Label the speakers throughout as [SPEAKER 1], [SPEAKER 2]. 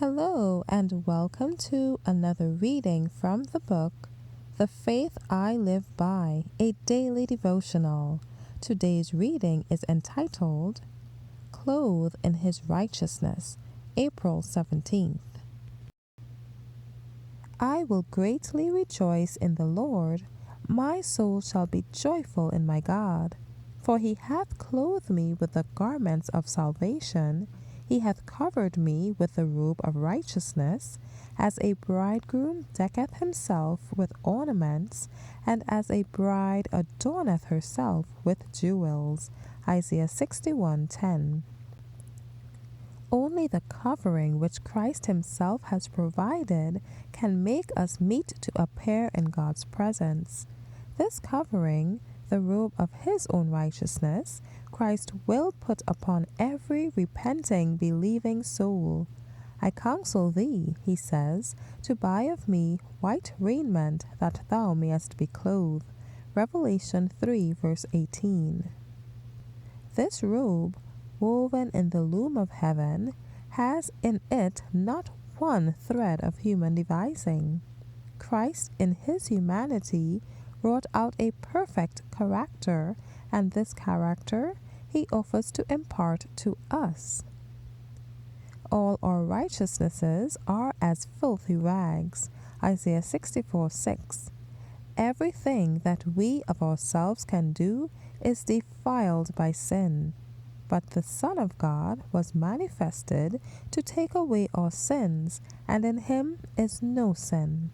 [SPEAKER 1] Hello, and welcome to another reading from the book, The Faith I Live By, a Daily Devotional. Today's reading is entitled, Clothed in His Righteousness, April 17th. I will greatly rejoice in the Lord. My soul shall be joyful in my God. For he hath clothed me with the garments of salvation. He hath covered me with the robe of righteousness, as a bridegroom decketh himself with ornaments, and as a bride adorneth herself with jewels. Isaiah 61:10. Only the covering which Christ himself has provided can make us meet to appear in God's presence. This covering, the robe of his own righteousness, Christ will put upon every repenting, believing soul. I counsel thee, he says, to buy of me white raiment, that thou mayest be clothed. Revelation 3, verse 18. This robe, woven in the loom of heaven, has in it not one thread of human devising. Christ, in his humanity, wrought out a perfect character, and this character he offers to impart to us. All our righteousnesses are as filthy rags. Isaiah 64:6. Everything that we of ourselves can do is defiled by sin. But the Son of God was manifested to take away our sins, and in him is no sin.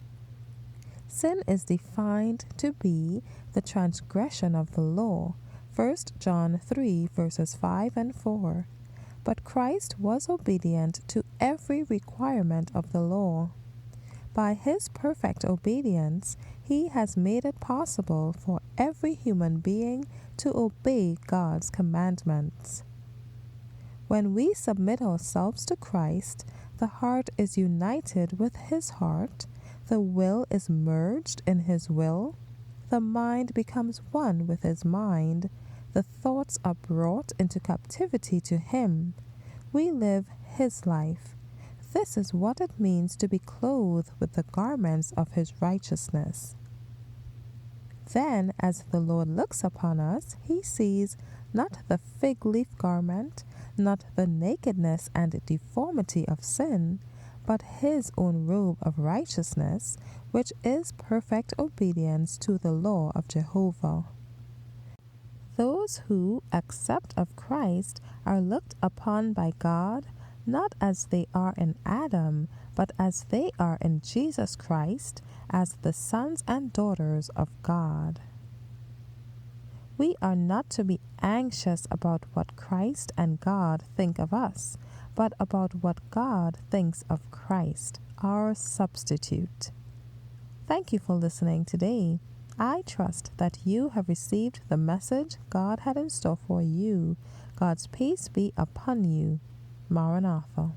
[SPEAKER 1] Sin is defined to be the transgression of the law. 1 John 3, verses 5 and 4. But Christ was obedient to every requirement of the law. By his perfect obedience, he has made it possible for every human being to obey God's commandments. When we submit ourselves to Christ, the heart is united with his heart, the will is merged in his will, the mind becomes one with his mind, the thoughts are brought into captivity to him. We live his life. This is what it means to be clothed with the garments of his righteousness. Then, as the Lord looks upon us, he sees not the fig leaf garment, not the nakedness and deformity of sin, but his own robe of righteousness, which is perfect obedience to the law of Jehovah. Those who accept of Christ are looked upon by God not as they are in Adam, but as they are in Jesus Christ, as the sons and daughters of God. We are not to be anxious about what Christ and God think of us, but about what God thinks of Christ, our substitute. Thank you for listening today. I trust that you have received the message God had in store for you. God's peace be upon you. Maranatha.